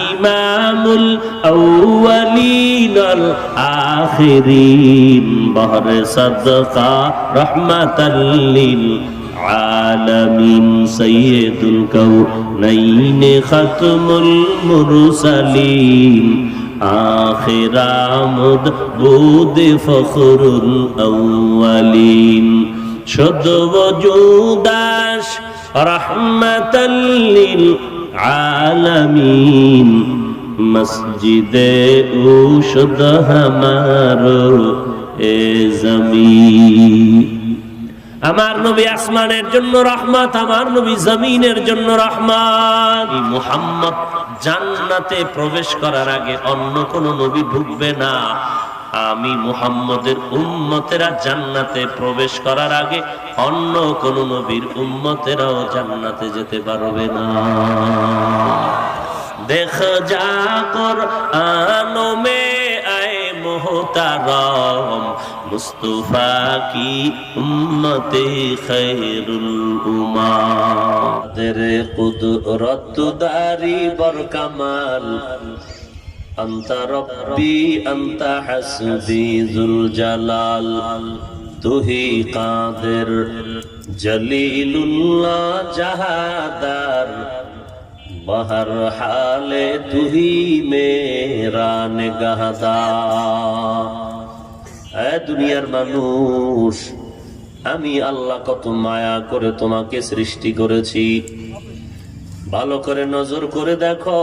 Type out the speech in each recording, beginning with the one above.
ইমামুল আউয়ালিন আল আখিরিন বহরে সাদকা রাহমাতাল লিল আলামিন সাইয়্যিদুল কাউনাইন খাতমুল মুরসালিন আখিরামুদ বুদ ফখরুল আউয়ালিন শুদ্ধ ওজুদাস রাহমাতাল লিল আলামিন মসজিদে উশুদ হামারো এ জমিন। আমার নবী আসমানের জন্য রহমত, আমার নবী জমিনের জন্য রহমত। মুহাম্মদ জান্নাতে প্রবেশ করার আগে অন্য কোন নবী ঢুকবে না। আমি মুহাম্মদের উম্মতেরা জান্নাতে প্রবেশ করার আগে অন্য কোন নবীর উম্মতেরাও জান্নাতে যেতে পারবে না। দেখ যা কুরআন মে আয়ে মুহতারাম মুস্তাফা কি উম্মতে খৈরুল উম্মাহ। তেরে কুদরত দারি বর কামাল আন্তা রব্বি আন্তা হাসবি যুল জালাল তুহি কাদের জলিলুল্লাহ জাহাদার বহর হালে তুহি মেরা নিগাহদার। এ দুনিয়ার মানুষ, আমি আল্লাহ কত মায়া করে তোমাকে সৃষ্টি করেছি। ভালো করে নজর করে দেখো,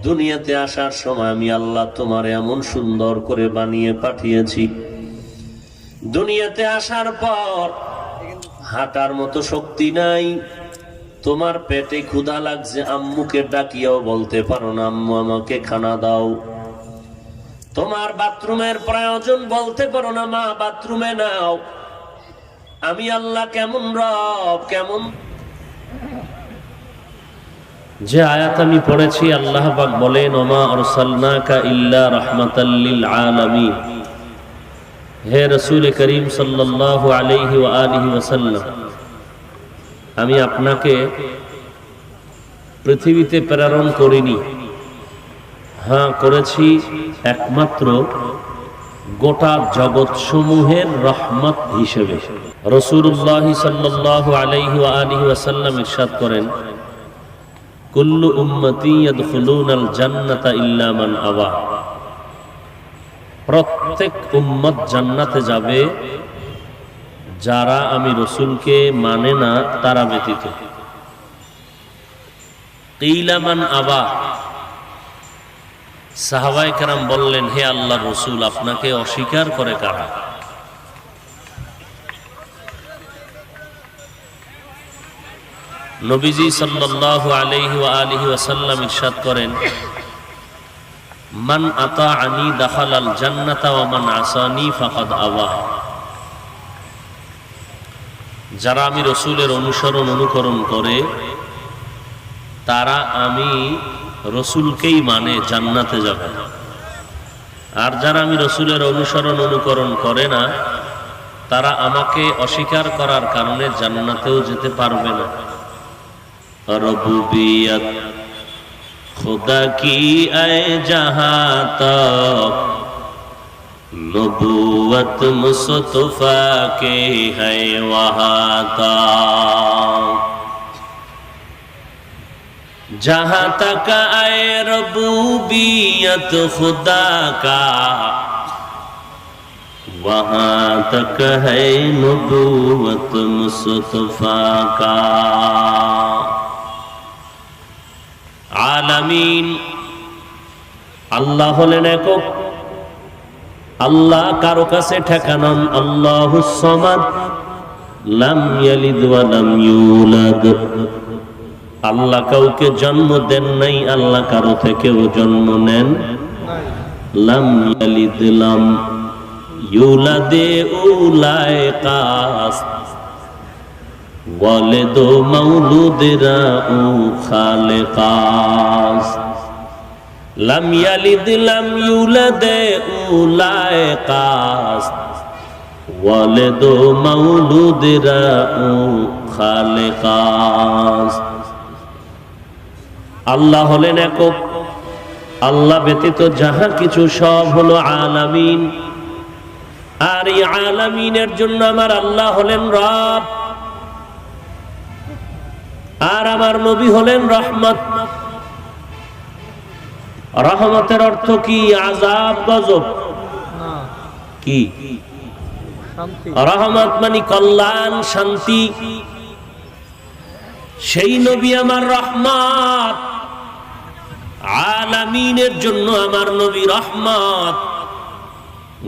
দুনিয়াতে আসার সময় আমি আল্লাহ তোমার এমন সুন্দর করে বানিয়ে পাঠিয়েছি। দুনিয়াতে আসার পর হাঁটার মতো শক্তি নাই, তোমার পেটে ক্ষুধা লাগছে, আম্মুকে ডাকিয়াও বলতে পারো না আম্মু আমাকে খানা দাও। তোমার বাথরুমের প্রয়োজন, বলতে পারো না মা বাথরুমে নাও। আমি আল্লাহ কেমন রব, কেমন। যে আয়াত আমি পড়েছি, আল্লাহ পাক বলেন ওমা আরসালনাকা ইল্লা রাহমাতাল লিল আলামিন। হে রাসূল করিম সাল্লাল্লাহু আলাইহি ওয়া আলিহি ওয়াসাল্লাম, আমি আপনাকে পৃথিবীতে প্রেরণ করিনি, হ্যাঁ করেছি একমাত্র গোটা জগৎ সমূহের রহমত হিসেবে। রাসূলুল্লাহ সাল্লাল্লাহু আলাইহি ওয়া আলিহি ওয়াসাল্লাম ইরশাদ করেন, কুল্লু উম্মতি ইয়াদখুলুনাল জান্নাতা ইল্লা মান আবা। প্রত্যেক উম্মত জান্নাতে যাবে যারা আমি রসুলকে মানে না তারা ব্যতীত। কিলা মান আবা, সাহাবায়ে কেরাম বললেন, হে আল্লাহর রসুল, আপনাকে অস্বীকার করে কারা? নবীজি সাল্লাল্লাহু আলাইহি ওয়া আলিহি ওয়াসাল্লাম ইরশাদ করেন, মান আতাআনি দাখালাল জান্নাতা ওয়া মান আসানি ফাকাদ আবা। যারা আমি রসুলের অনুসরণ অনুকরণ করে তারা আমি রসুলকেই মানে, জান্নাতে যাবে। আর যারা আমি রসুলের অনুসরণ অনুকরণ করে না তারা আমাকে অস্বীকার করার কারণে জান্নাতেও যেতে পারবে না। রবুবিয়ত খুদা কি আয়ে জাহাঁ তক, নবুয়ত মুস্তফা কে है वहां तक। जहां तक आए रबूबियत खुदा का, वहां तक है नबूवत मुस्तफा का। आलमीन আল্লাহ হলেন একক। আল্লাহ কারো কাছে ঠেকানান। আল্লাহুস সামাদ লাম ইয়ালিদ ওয়া লাম ইউলাদ। আল্লাহ কাউকে জন্ম দেন নাই, আল্লাহ কারো থেকেও জন্ম নেন লাম ইয়ালিদ লাম ইউলাদে উলায়ে কাস ওয়ালিদু মাউলুদেরা উ খালেকাস। লাম ইয়ালিদ লাম ইউলাদে উলায়ে কাস ওয়ালিদু মাউলুদেরা উ খালেকাস। আল্লাহ হলেন একক, আল্লাহ ব্যতীত যাহা কিছু সব হলো আলামিন। আর এই আলামিনের জন্য আমার আল্লাহ হলেন রব, আর আমার নবী হলেন রহমত। রহমতের অর্থ কি? আযাব গজব কি? রহমত মানে কল্যাণ, শান্তি। সেই নবী আমার রহমত, আলামিনের জন্য আমার নবী রহমত,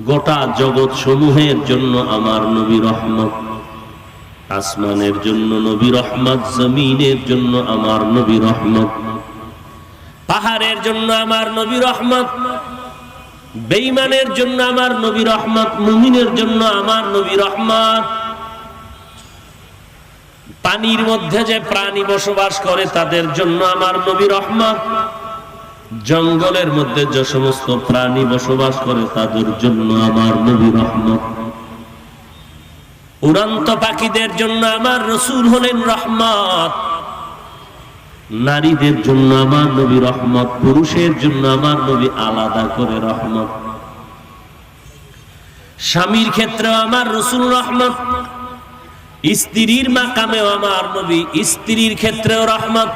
গোটা জগৎ সমূহের জন্য আমার নবী রহমত। আসমানের জন্য নবী রহমত, জমিনের জন্য আমার নবী রহমত, পাহাড়ের জন্য আমার নবী রহমত, বেঈমানের জন্য আমার নবী রহমত, মুমিনের জন্য আমার নবী রহমত। পানির মধ্যে যে প্রাণী বসবাস করে তাদের জন্য আমার নবী রহমত, জঙ্গলের মধ্যে যে সমস্ত প্রাণী বসবাস করে তাদের জন্য আমার নবী রহমত। উড়ন্ত পাখিদের জন্য আমার রাসূল হলেন রহমত, নারীদের জন্য আমার নবী রহমত, পুরুষের জন্য আমার নবী আলাদা করে রহমত। স্বামীর ক্ষেত্রে আমার রাসূল রহমত, স্ত্রীর মাকামেও আমার নবী, স্ত্রীর ক্ষেত্রেও রহমত।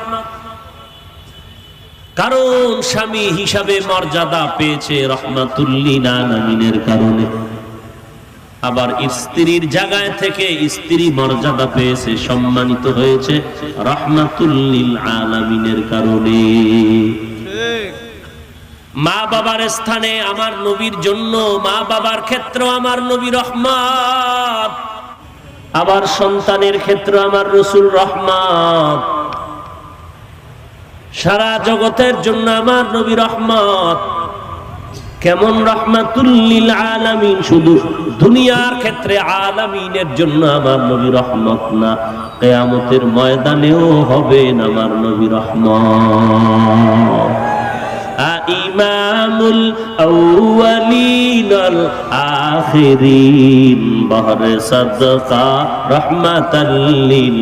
কারণ স্বামী হিসাবে মর্যাদা পেয়েছে রহমাতুল লিল আলামিনের কারণে, আবার স্ত্রীর জায়গায় থেকে স্ত্রী মর্যাদা পেয়েছে, সম্মানিত হয়েছে রহমাতুল লিল আলামিনের কারণে। মা বাবার স্থানে আমার নবীর জন্য, মা বাবার ক্ষেত্রে আমার নবী রহমত, আবার সন্তানের ক্ষেত্রে আমার রাসূল রহমত। সারা জগতের জন্য আমার নবী রহমত। কেমন রহমাতুল লিল আলামিন, শুধু দুনিয়ার ক্ষেত্রে আলামিনের জন্য আমার নবী রহমত না, কিয়ামতের ময়দানেও হবেন আমার নবী রহমত। ইমামুল আউয়ালিন আল আখিরিন বহরে সাদকা রহমাতাল লিল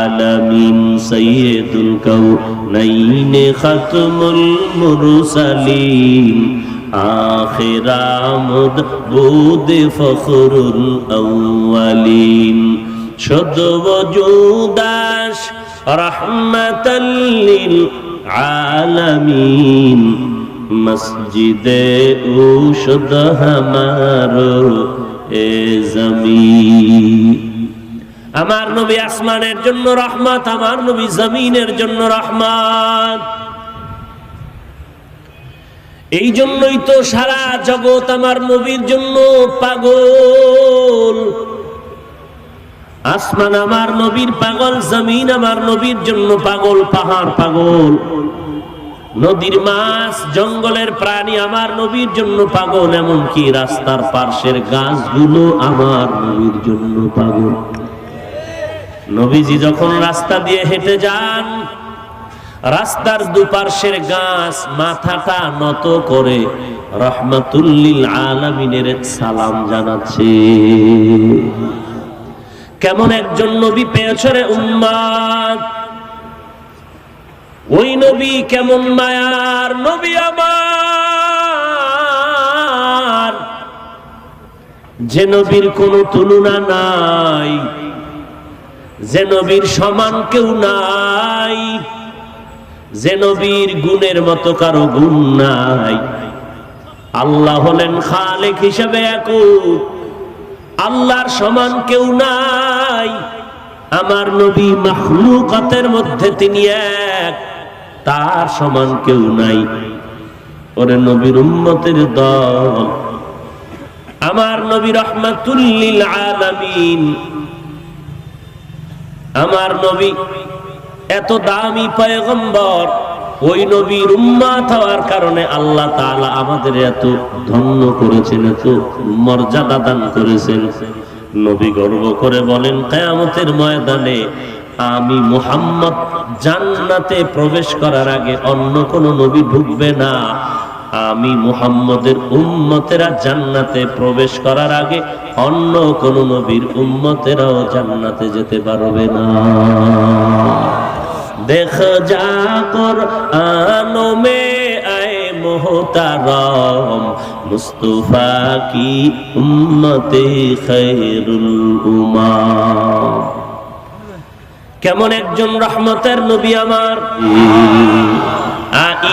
আলামিন সাইয়্যিদুল কাউনাইন খাতমুল মুরসালিন আখির আমদ বুদ ফখরুল আউয়ালিন শুদ্ধ ওজুদাস রহমাতাল লিল আলামিন মসজিদে উশুদ হামারো এ জমিন। আমার নবী আসমানের জন্য রহমত, আমার নবী জমিনের জন্য রহমত। এই জন্যই তো সারা জগৎ আমার নবীর জন্য পাগল। আসমান আমার নবীর পাগল, জমিন আমার নবীর জন্য পাগল, পাহাড় পাগল, নদীর মাছ, জঙ্গলের প্রাণী আমার নবীর জন্য পাগল, এমনকি রাস্তার পার্শ্বের গাছগুলো আমার নবীর জন্য পাগল। নবীজি যখন রাস্তা দিয়ে হেঁটে যান, রাস্তার দুপার্শ্বের গাছ মাথাটা নত করে রহমাতুল লিল আলামিনের সালাম জানাচ্ছে। কেমন একজন নবী পেয়েছে রে উম্মত, ওই নবী কেমন মায়ার নবী আমার, যে নবীর কোনো তুলনা নাই, যে নবীর সমান কেউ নাই, যে নবীর গুণের মতো কারো গুণ নাই। আল্লাহ হলেন খালেক হিসেবে একক, আল্লাহর সমান কেউ নাই। আমার নবী মাখলুকাতের মধ্যে তিনি এক, তার সমান কেউ নাই। ওরে নবীর উম্মতের দল, আমার নবী রহমাতুল লিল আলামিন, আমার নবী এত দামি পয়গম্বর, ওই নবীর উম্মত হওয়ার কারণে আল্লাহ তাআলা আমাদের এত ধন্য করেছেন, এত মর্যাদা দান করেছেন। নবী গর্ব করে বলেন, কিয়ামতের ময়দানে আমি মুহাম্মদ জান্নাতে প্রবেশ করার আগে অন্য কোন নবী ঢুকবে না, আমি মুহাম্মদের উম্মতেরা জান্নাতে প্রবেশ করার আগে অন্য কোন নবীর উম্মতেরাও জান্নাতে যেতে পারবে না। देख जा कुरानों में आए मोहतरम मुस्तफा की उम्मते खैरुल उम्मम। কেমন একজন রহমতের নবী আমার,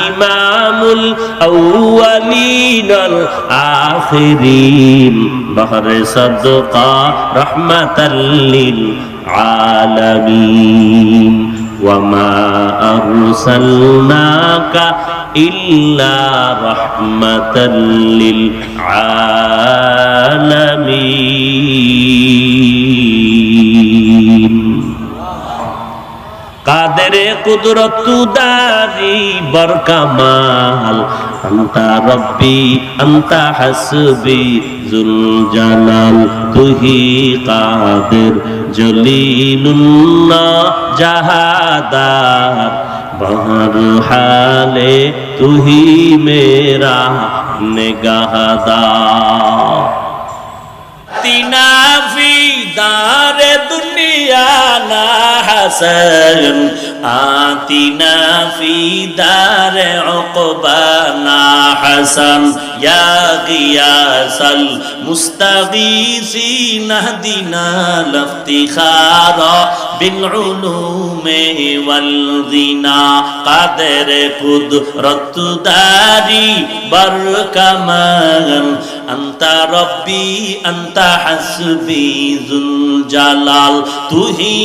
ইমামুল আউয়ালিন ওয়াল আখিরিন বহরে সাদকা রাহমাতাল লিল আলামিন ওয়া মা আরসালনাকা ইল্লা রাহমাতাল লিল আলামিন। কাদেরে কুদরত দারি বরকামাল আন্তা রব্বি আন্তা হাসবি জুল জালাল তুহি কাদের জলিলুল্লাহ জাহাদার বহর হালে তুহি মেরা নিগাহদার। তিনা ফি দারে দুনিয়া না হাসান আতিনা ফি দারে উকবা না হাসান ইয়া গিয়াসাল মুস্তাগীসিন আহদিনা লিফতিখারা বিল উলুমি ওয়াল গিনা। কাদের কুদরত দারি বরকামাল আন্তা রব্বি আন্তা হাসবি জুল জালাল তুহি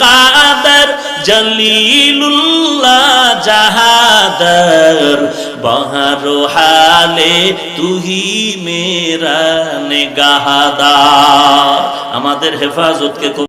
কাদের জলিলুল্লাহ জাহাদার বহর হালে তুহি মেরা নিগাহদার। আমাদের হেফাজতকে খুব